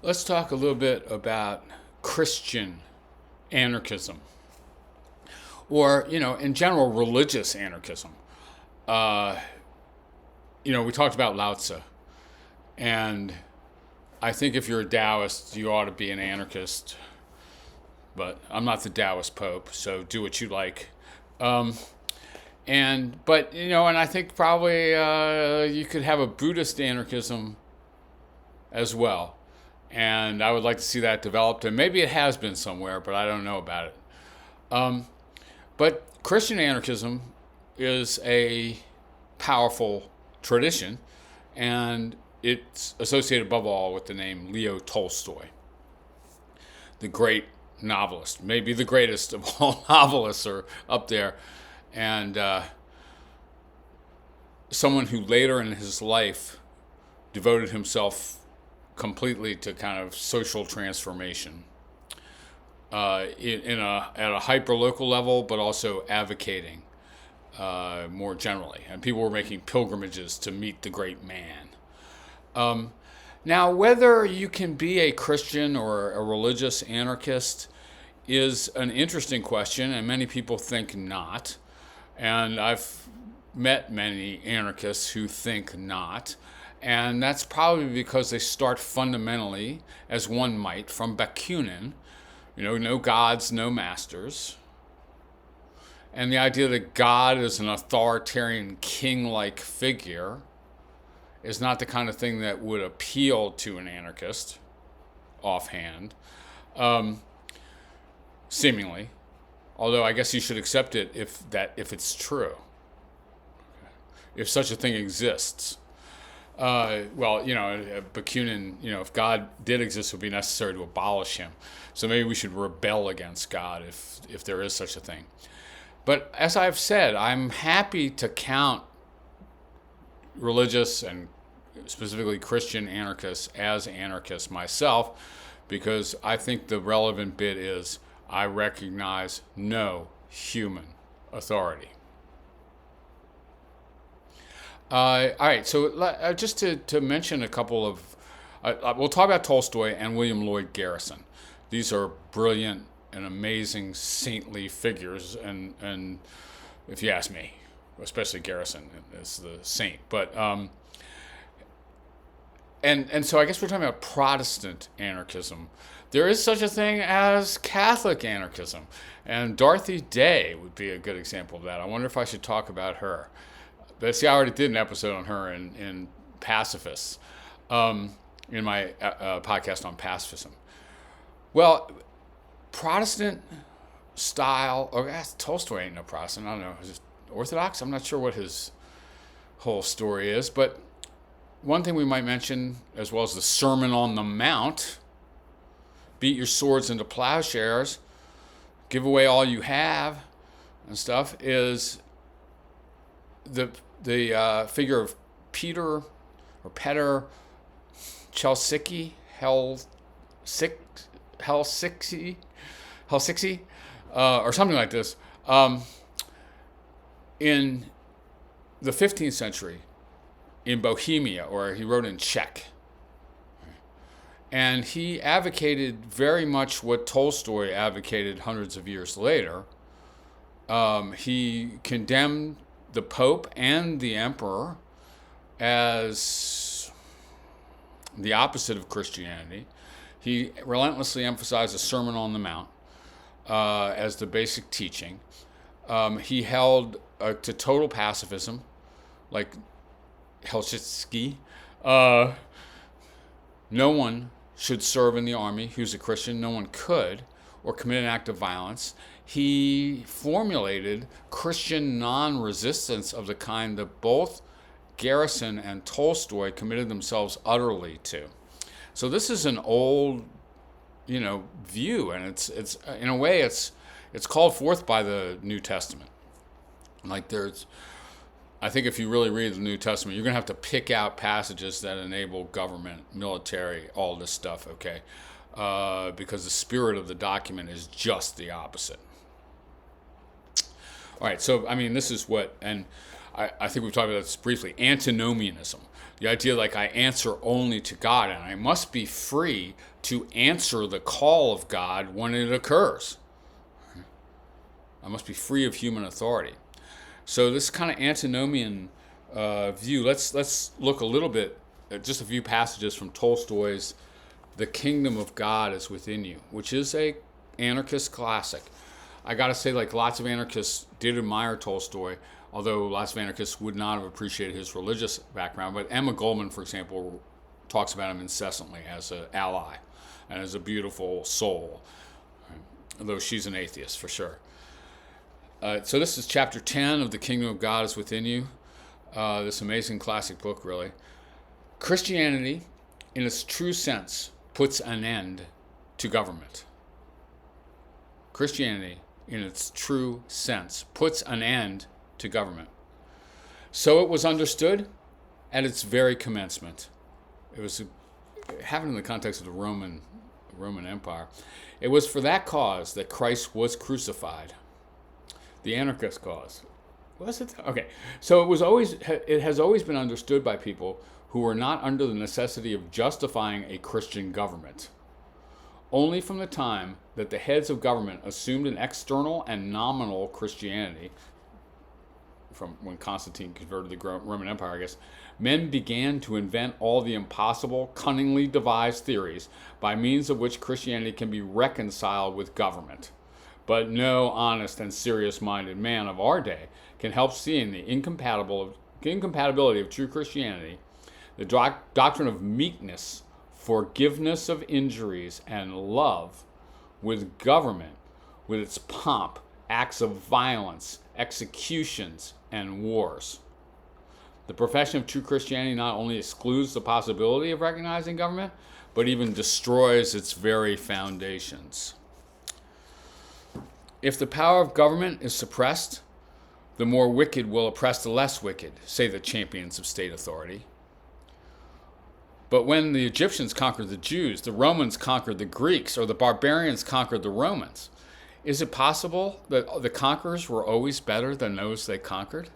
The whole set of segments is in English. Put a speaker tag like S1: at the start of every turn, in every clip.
S1: Let's talk a little bit about Christian anarchism, or, in general, religious anarchism. Uh, we talked about Lao Tzu, and I think if you're a Taoist, you ought to be an anarchist, but I'm not the Taoist Pope, so do what you like. And I think probably you could have a Buddhist anarchism as well. And I would like to see that developed, and maybe it has been somewhere, but I don't know about it. But Christian anarchism is a powerful tradition, and it's associated above all with the name Leo Tolstoy, the great novelist, maybe the greatest of all novelists are up there, and someone who later in his life devoted himself completely to kind of social transformation at a hyper-local level, but also advocating more generally. And people were making pilgrimages to meet the great man. Now, whether you can be a Christian or a religious anarchist is an interesting question, and many people think not. And I've met many anarchists who think not. And that's probably because they start fundamentally, as one might, from Bakunin, no gods, no masters. And the idea that God is an authoritarian king-like figure is not the kind of thing that would appeal to an anarchist, offhand, seemingly. Although I guess you should accept it if it's true, if such a thing exists. Bakunin, if God did exist, it would be necessary to abolish him. So maybe we should rebel against God if there is such a thing. But as I've said, I'm happy to count religious and specifically Christian anarchists as anarchists myself, because I think the relevant bit is I recognize no human authority. All right, so just to mention a couple of, we'll talk about Tolstoy and William Lloyd Garrison. These are brilliant and amazing saintly figures, and if you ask me, especially Garrison is the saint. But and so I guess we're talking about Protestant anarchism. There is such a thing as Catholic anarchism, and Dorothy Day would be a good example of that. I wonder if I should talk about her. But see, I already did an episode on her in Pacifists, in my podcast on pacifism. Well, Protestant style, or Tolstoy ain't no Protestant, I don't know, is it Orthodox? I'm not sure what his whole story is, but one thing we might mention, as well as the Sermon on the Mount, beat your swords into plowshares, give away all you have, and stuff, is the figure of Petr Chelčický, Chelčický, or something like this, in the 15th century in Bohemia, or he wrote in Czech. And he advocated very much what Tolstoy advocated hundreds of years later. He condemned the Pope and the Emperor as the opposite of Christianity. He relentlessly emphasized the Sermon on the Mount as the basic teaching. He held to total pacifism, like Chelčický. No one should serve in the army who's a Christian. No one could, or commit an act of violence. He formulated Christian non-resistance of the kind that both Garrison and Tolstoy committed themselves utterly to. So this is an old, view, and it's in a way it's called forth by the New Testament. Like I think if you really read the New Testament, you're going to have to pick out passages that enable government, military, all this stuff, okay? Because the spirit of the document is just the opposite. All right, so, this is what, and I think we've talked about this briefly, antinomianism. The idea like I answer only to God, and I must be free to answer the call of God when it occurs. I must be free of human authority. So this kind of antinomian view, let's look a little bit at just a few passages from Tolstoy's The Kingdom of God is Within You, which is a anarchist classic. I got to say, like, lots of anarchists did admire Tolstoy, although lots of anarchists would not have appreciated his religious background. But Emma Goldman, for example, talks about him incessantly as an ally and as a beautiful soul, right? Although she's an atheist for sure. So this is chapter 10 of The Kingdom of God is Within You, this amazing classic book, really. Christianity, in its true sense, puts an end to government. Christianity, in its true sense, puts an end to government. So it was understood at its very commencement. It was happened in the context of the Roman Empire. It was for that cause that Christ was crucified. The anarchist cause. Was it? Okay. So it has always been understood by people who were not under the necessity of justifying a Christian government. Only from the time that the heads of government assumed an external and nominal Christianity, from when Constantine converted the Roman Empire, I guess, men began to invent all the impossible, cunningly devised theories by means of which Christianity can be reconciled with government. But no honest and serious-minded man of our day can help seeing the incompatibility of true Christianity, the doctrine of meekness, forgiveness of injuries, and love, with government, with its pomp, acts of violence, executions, and wars. The profession of true Christianity not only excludes the possibility of recognizing government, but even destroys its very foundations. If the power of government is suppressed, the more wicked will oppress the less wicked, say the champions of state authority. But when the Egyptians conquered the Jews, the Romans conquered the Greeks, or the barbarians conquered the Romans, is it possible that the conquerors were always better than those they conquered?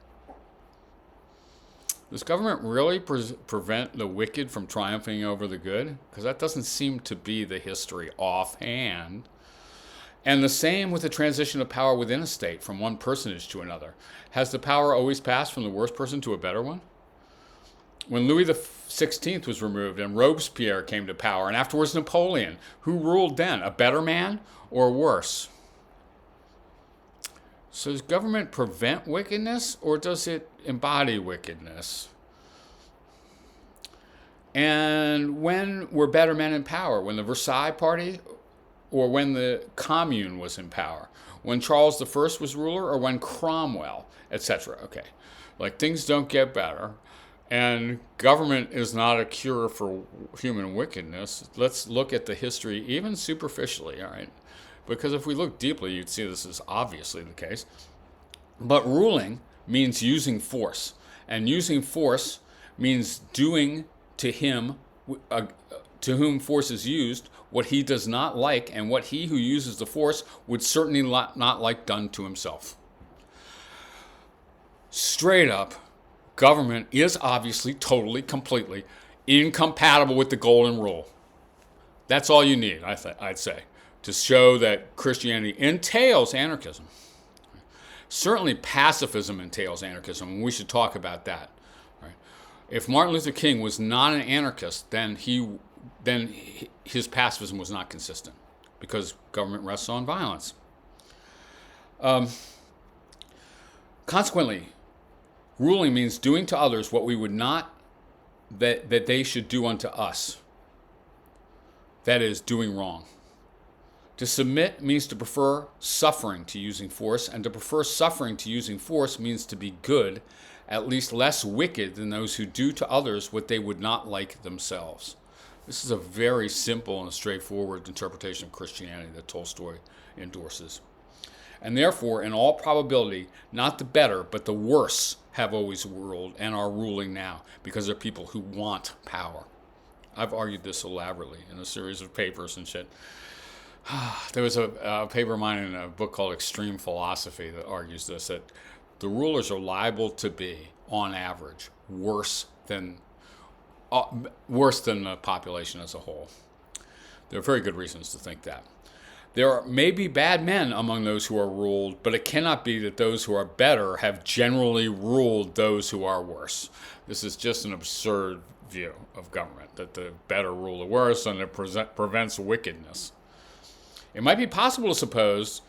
S1: Does government really prevent the wicked from triumphing over the good? Because that doesn't seem to be the history offhand. And the same with the transition of power within a state from one personage to another. Has the power always passed from the worst person to a better one? When Louis XVI was removed and Robespierre came to power, and afterwards Napoleon, who ruled then? A better man or worse? So does government prevent wickedness, or does it embody wickedness? And when were better men in power? When the Versailles Party, or when the Commune was in power? When Charles I was ruler, or when Cromwell, etc.? Okay, like, things don't get better, and government is not a cure for human wickedness. Let's look at the history, even superficially, all right? Because if we look deeply, you'd see this is obviously the case. But ruling means using force. And using force means doing to him, to whom force is used, what he does not like, and what he who uses the force would certainly not like done to himself. Straight up, government is obviously, totally, completely incompatible with the golden rule. That's all you need, I'd say, to show that Christianity entails anarchism. Certainly pacifism entails anarchism, and we should talk about that. Right? If Martin Luther King was not an anarchist, then his pacifism was not consistent, because government rests on violence. Consequently, ruling means doing to others what we would not that they should do unto us. That is, doing wrong. To submit means to prefer suffering to using force, and to prefer suffering to using force means to be good, at least less wicked than those who do to others what they would not like themselves. This is a very simple and straightforward interpretation of Christianity that Tolstoy endorses. And therefore, in all probability, not the better, but the worse have always ruled and are ruling now, because they're people who want power. I've argued this elaborately in a series of papers and shit. There was a paper of mine in a book called Extreme Philosophy that argues this, that the rulers are liable to be, on average, worse than the population as a whole. There are very good reasons to think that. There may be bad men among those who are ruled, but it cannot be that those who are better have generally ruled those who are worse. This is just an absurd view of government, that the better rule the worse and it prevents wickedness. It might be possible to suppose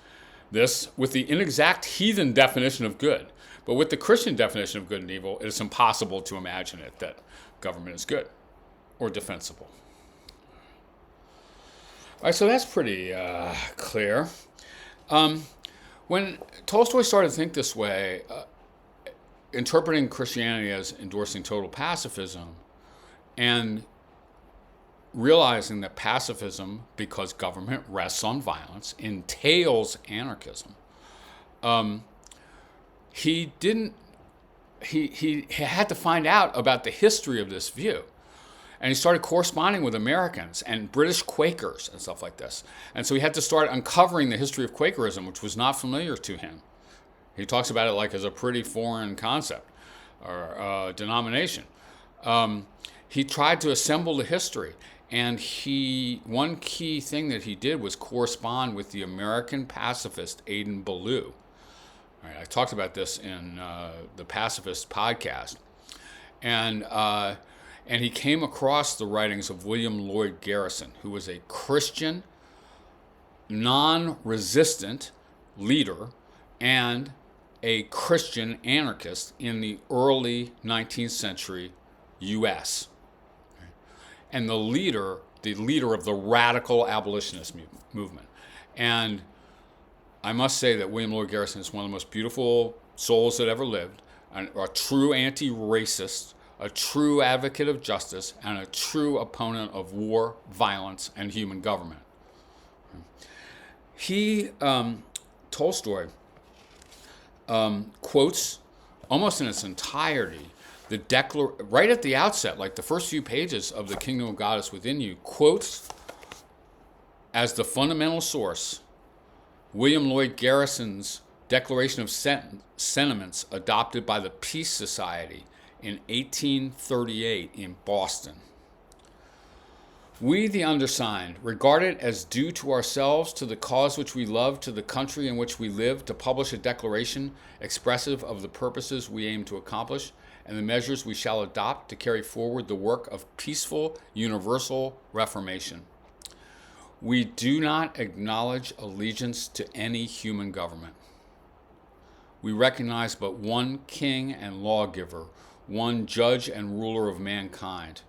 S1: this with the inexact heathen definition of good, but with the Christian definition of good and evil, it is impossible to imagine it, that government is good or defensible. All right, so that's pretty clear. When Tolstoy started to think this way, interpreting Christianity as endorsing total pacifism and realizing that pacifism, because government rests on violence, entails anarchism, he had to find out about the history of this view. And he started corresponding with Americans and British Quakers and stuff like this. And so he had to start uncovering the history of Quakerism, which was not familiar to him. He talks about it like as a pretty foreign concept or denomination. He tried to assemble the history. And one key thing that he did was correspond with the American pacifist Aidan Ballou. All right, I talked about this in the Pacifist podcast. And he came across the writings of William Lloyd Garrison, who was a Christian, non-resistant leader and a Christian anarchist in the early 19th century U.S. And the leader of the radical abolitionist movement. And I must say that William Lloyd Garrison is one of the most beautiful souls that ever lived, a true anti-racist, a true advocate of justice, and a true opponent of war, violence, and human government. Tolstoy, quotes almost in its entirety right at the outset, like the first few pages of The Kingdom of God is Within You, quotes as the fundamental source William Lloyd Garrison's Declaration of Sentiments adopted by the Peace Society in 1838 in Boston. We, the undersigned, regard it as due to ourselves, to the cause which we love, to the country in which we live, to publish a declaration expressive of the purposes we aim to accomplish and the measures we shall adopt to carry forward the work of peaceful, universal reformation. We do not acknowledge allegiance to any human government. We recognize but one king and lawgiver, one judge and ruler of mankind.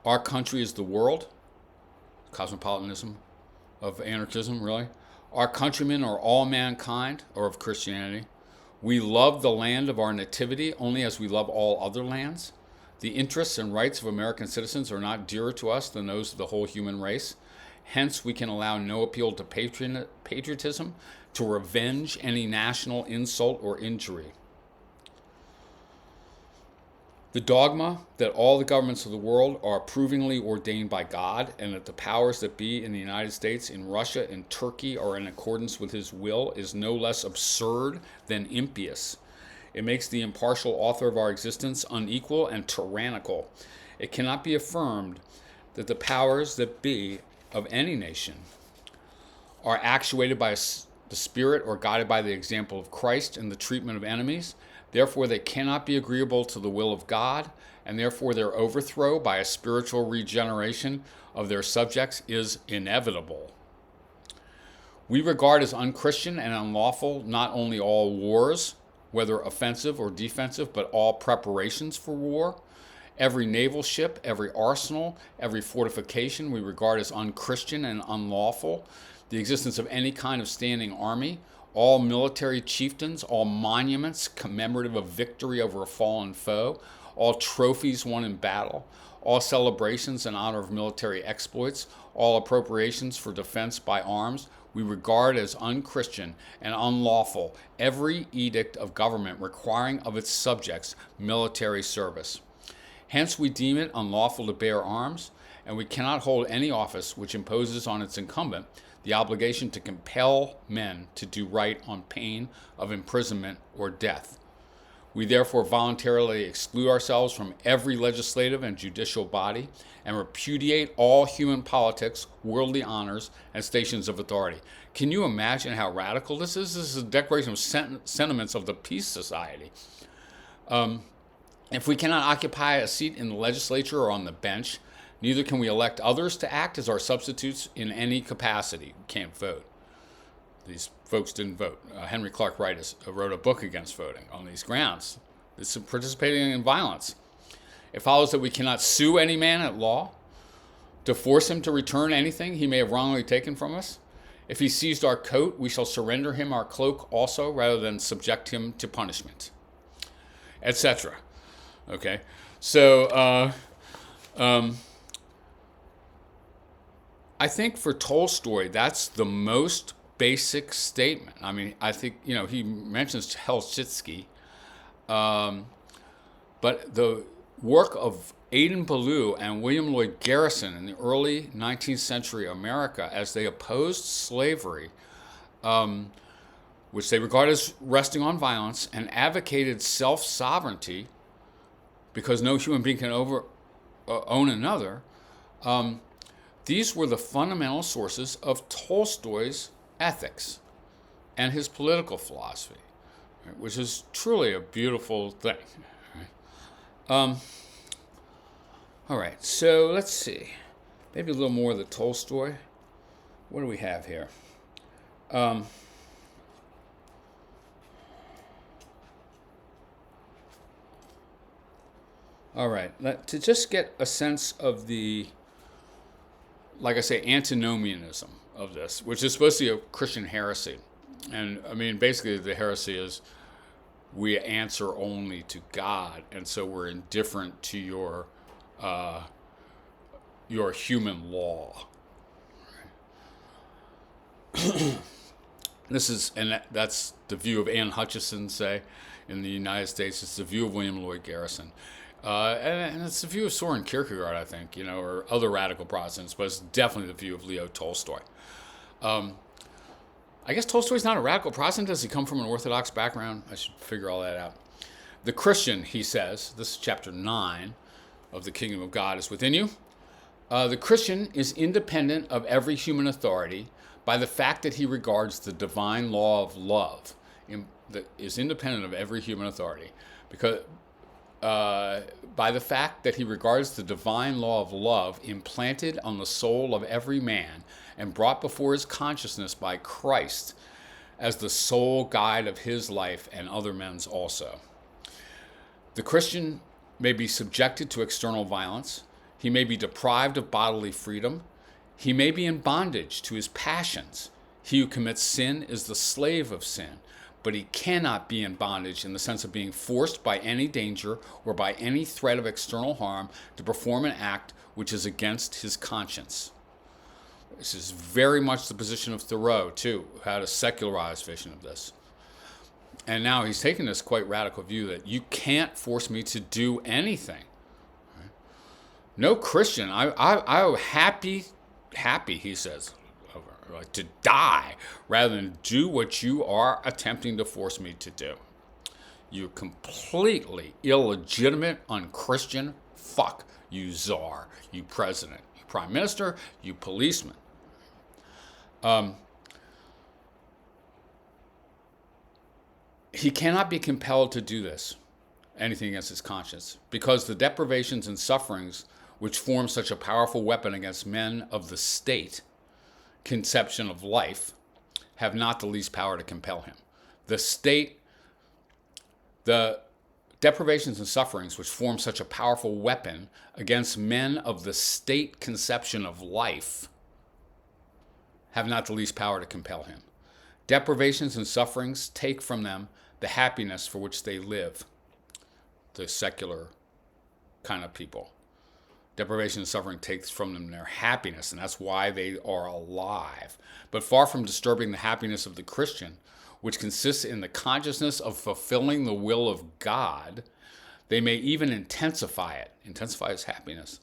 S1: Our country is the world, cosmopolitanism of anarchism, really. Our countrymen are all mankind, or of Christianity. We love the land of our nativity only as we love all other lands. The interests and rights of American citizens are not dearer to us than those of the whole human race. Hence, we can allow no appeal to patriotism, to revenge any national insult or injury. The dogma that all the governments of the world are approvingly ordained by God and that the powers that be in the United States, in Russia, and Turkey are in accordance with his will is no less absurd than impious. It makes the impartial author of our existence unequal and tyrannical. It cannot be affirmed that the powers that be of any nation are actuated by the Spirit or guided by the example of Christ in the treatment of enemies. Therefore, they cannot be agreeable to the will of God, and therefore their overthrow by a spiritual regeneration of their subjects is inevitable. We regard as unchristian and unlawful not only all wars, whether offensive or defensive, but all preparations for war. Every naval ship, every arsenal, every fortification we regard as unchristian and unlawful. The existence of any kind of standing army, all military chieftains, all monuments commemorative of victory over a fallen foe, all trophies won in battle, all celebrations in honor of military exploits, all appropriations for defense by arms, we regard as unchristian and unlawful every edict of government requiring of its subjects military service. Hence we deem it unlawful to bear arms, and we cannot hold any office which imposes on its incumbent the obligation to compel men to do right on pain of imprisonment or death. We therefore voluntarily exclude ourselves from every legislative and judicial body and repudiate all human politics, worldly honors, and stations of authority. Can you imagine how radical this is? This is a declaration of sentiments of the Peace Society. If we cannot occupy a seat in the legislature or on the bench, neither can we elect others to act as our substitutes in any capacity. We can't vote. These folks didn't vote. Henry Clark Wright wrote a book against voting on these grounds. It's participating in violence. It follows that we cannot sue any man at law to force him to return anything he may have wrongly taken from us. If he seized our coat, we shall surrender him our cloak also, rather than subject him to punishment, etc. Okay, so I think for Tolstoy, that's the most basic statement. I mean, I think, he mentions Chelčický, but the work of Adin Ballou and William Lloyd Garrison in the early 19th century America, as they opposed slavery, which they regard as resting on violence, and advocated self-sovereignty, because no human being can own another, these were the fundamental sources of Tolstoy's ethics and his political philosophy, right, which is truly a beautiful thing. Right? All right, so let's see. Maybe a little more of the Tolstoy. What do we have here? All right, to just get a sense of the, like I say, antinomianism of this, which is supposed to be a Christian heresy. And I mean, basically the heresy is we answer only to God, and so we're indifferent to your human law. That's the view of Ann Hutchison, say, in the United States. It's the view of William Lloyd Garrison. And it's the view of Soren Kierkegaard, I think, or other radical Protestants, but it's definitely the view of Leo Tolstoy. I guess Tolstoy's not a radical Protestant. Does he come from an Orthodox background? I should figure all that out. The Christian, he says, this is chapter 9 of The Kingdom of God is Within You. The Christian is independent of every human authority by the fact that he regards the divine law of love, that is independent of every human authority, because by the fact that he regards the divine law of love implanted on the soul of every man and brought before his consciousness by Christ as the sole guide of his life and other men's also. The Christian may be subjected to external violence. He may be deprived of bodily freedom. He may be in bondage to his passions. He who commits sin is the slave of sin. But he cannot be in bondage in the sense of being forced by any danger or by any threat of external harm to perform an act which is against his conscience. This is very much the position of Thoreau, too, who had a secularized vision of this. And now he's taken this quite radical view that you can't force me to do anything. Right? No Christian, I'm happy, he says, to die rather than do what you are attempting to force me to do. You completely illegitimate, unchristian fuck, you czar, you president, you prime minister, you policeman. He cannot be compelled to do this, anything against his conscience, because the deprivations and sufferings which form such a powerful weapon against men of the state conception of life have not the least power to compel him. The deprivations and sufferings which form such a powerful weapon against men of the state conception of life have not the least power to compel him. Deprivations and sufferings take from them the happiness for which they live, the secular kind of people. Deprivation and suffering takes from them their happiness, and that's why they are alive. But far from disturbing the happiness of the Christian, which consists in the consciousness of fulfilling the will of God, they may even intensify his happiness,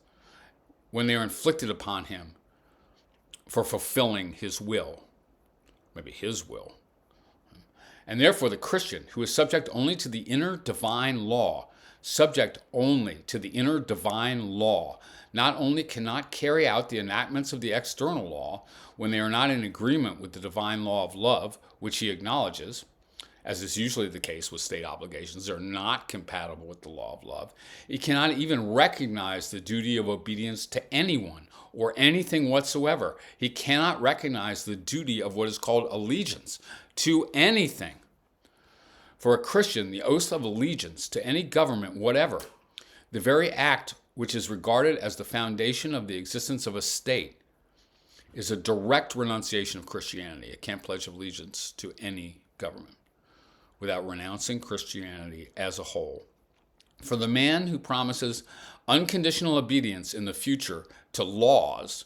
S1: when they are inflicted upon him for fulfilling his will, maybe his will. And therefore the Christian, who is subject only to the inner divine law, not only cannot carry out the enactments of the external law when they are not in agreement with the divine law of love, which he acknowledges, as is usually the case with state obligations, they're not compatible with the law of love. He cannot even recognize the duty of obedience to anyone or anything whatsoever. He cannot recognize the duty of what is called allegiance to anything. For a Christian, the oath of allegiance to any government whatever, the very act which is regarded as the foundation of the existence of a state, is a direct renunciation of Christianity. It can't pledge allegiance to any government without renouncing Christianity as a whole. For the man who promises unconditional obedience in the future to laws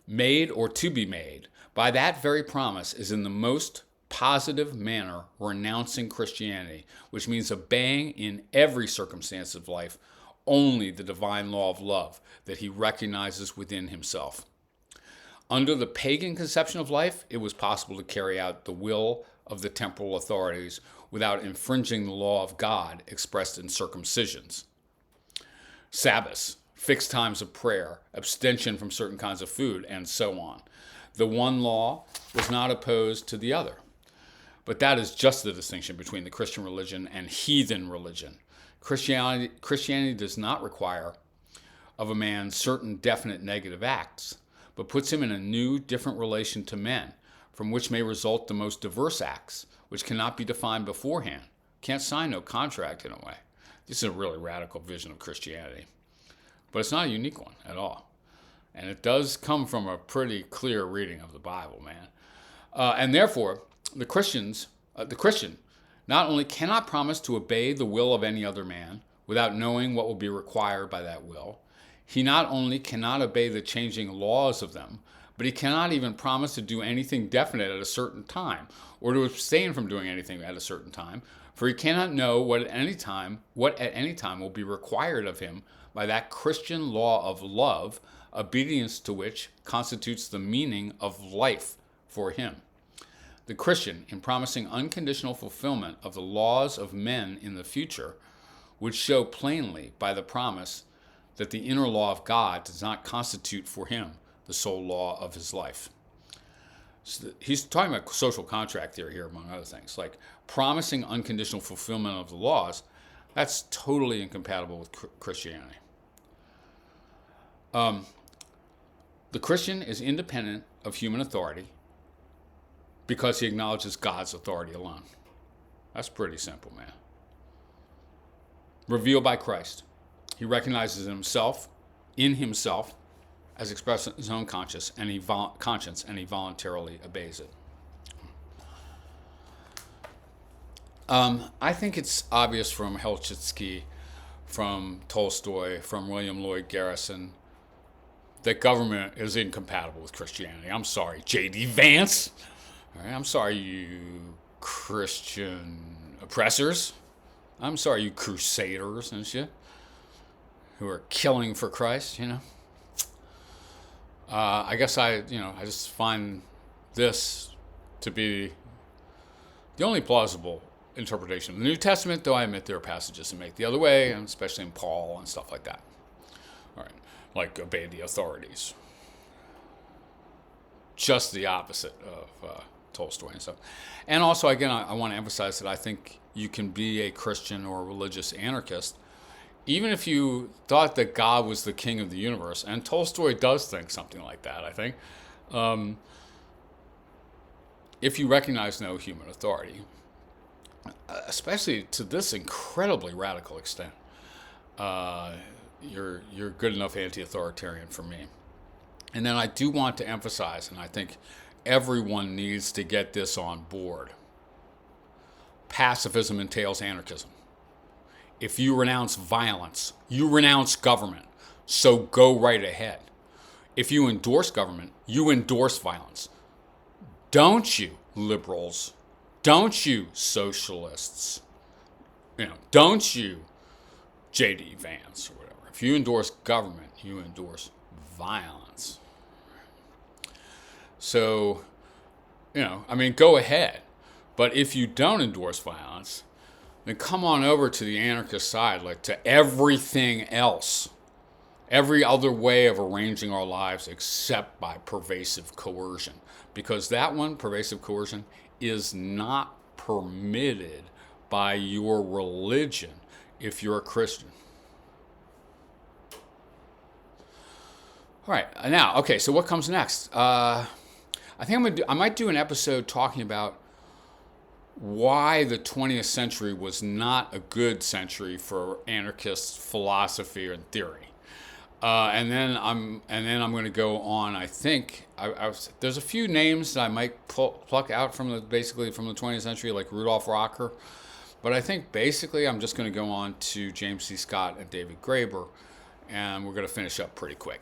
S1: made or to be made, by that very promise is in the most positive manner renouncing Christianity, which means obeying in every circumstance of life only the divine law of love that he recognizes within himself. Under the pagan conception of life, it was possible to carry out the will of the temporal authorities without infringing the law of God expressed in circumcisions, Sabbaths, fixed times of prayer, abstention from certain kinds of food, and so on. The one law was not opposed to the other. But that is just the distinction between the Christian religion and heathen religion. Christianity does not require of a man certain definite negative acts, but puts him in a new, different relation to men, from which may result the most diverse acts, which cannot be defined beforehand. Can't sign no contract in a way. This is a really radical vision of Christianity. But it's not a unique one at all. And it does come from a pretty clear reading of the Bible, man. And therefore, the Christian not only cannot promise to obey the will of any other man without knowing what will be required by that will, he not only cannot obey the changing laws of them, but he cannot even promise to do anything definite at a certain time, or to abstain from doing anything at a certain time, for he cannot know what at any time will be required of him by that Christian law of love, obedience to which constitutes the meaning of life for him. The Christian, in promising unconditional fulfillment of the laws of men in the future, would show plainly by the promise that the inner law of God does not constitute for him the sole law of his life. So he's talking about social contract theory here, among other things. Like promising unconditional fulfillment of the laws, that's totally incompatible with Christianity. The Christian is independent of human authority because he acknowledges God's authority alone. That's pretty simple, man. Revealed by Christ. He recognizes in himself, as expressed in his own conscience, and he voluntarily obeys it. I think it's obvious from Chelčický, from Tolstoy, from William Lloyd Garrison, that government is incompatible with Christianity. I'm sorry, J.D. Vance. All right, I'm sorry, you Christian oppressors. I'm sorry, you crusaders and shit who are killing for Christ, you know. I guess I just find this to be the only plausible interpretation of the New Testament, though I admit there are passages that make the other way, and especially in Paul and stuff like that. All right, like obey the authorities. Just the opposite of Tolstoy and stuff. And also, again, I want to emphasize that I think you can be a Christian or a religious anarchist even if you thought that God was the king of the universe, and Tolstoy does think something like that, I think, if you recognize no human authority, especially to this incredibly radical extent, you're good enough anti-authoritarian for me. And then I do want to emphasize, and I think everyone needs to get this on board, pacifism entails anarchism. If you renounce violence, you renounce government, so go right ahead. If you endorse government, you endorse violence. Don't you, liberals? Don't you, socialists? Don't you, J.D. Vance or whatever. If you endorse government, you endorse violence. So, I mean, go ahead. But if you don't endorse violence, then come on over to the anarchist side, like to everything else, every other way of arranging our lives except by pervasive coercion. Because that one, pervasive coercion, is not permitted by your religion if you're a Christian. All right, now, okay, so what comes next? I think I might do an episode talking about why the 20th century was not a good century for anarchist philosophy and theory. And then I'm going to go on. I think there's a few names that I might pluck out from the 20th century, like Rudolf Rocker, but I think basically I'm just going to go on to James C. Scott and David Graeber, and we're going to finish up pretty quick.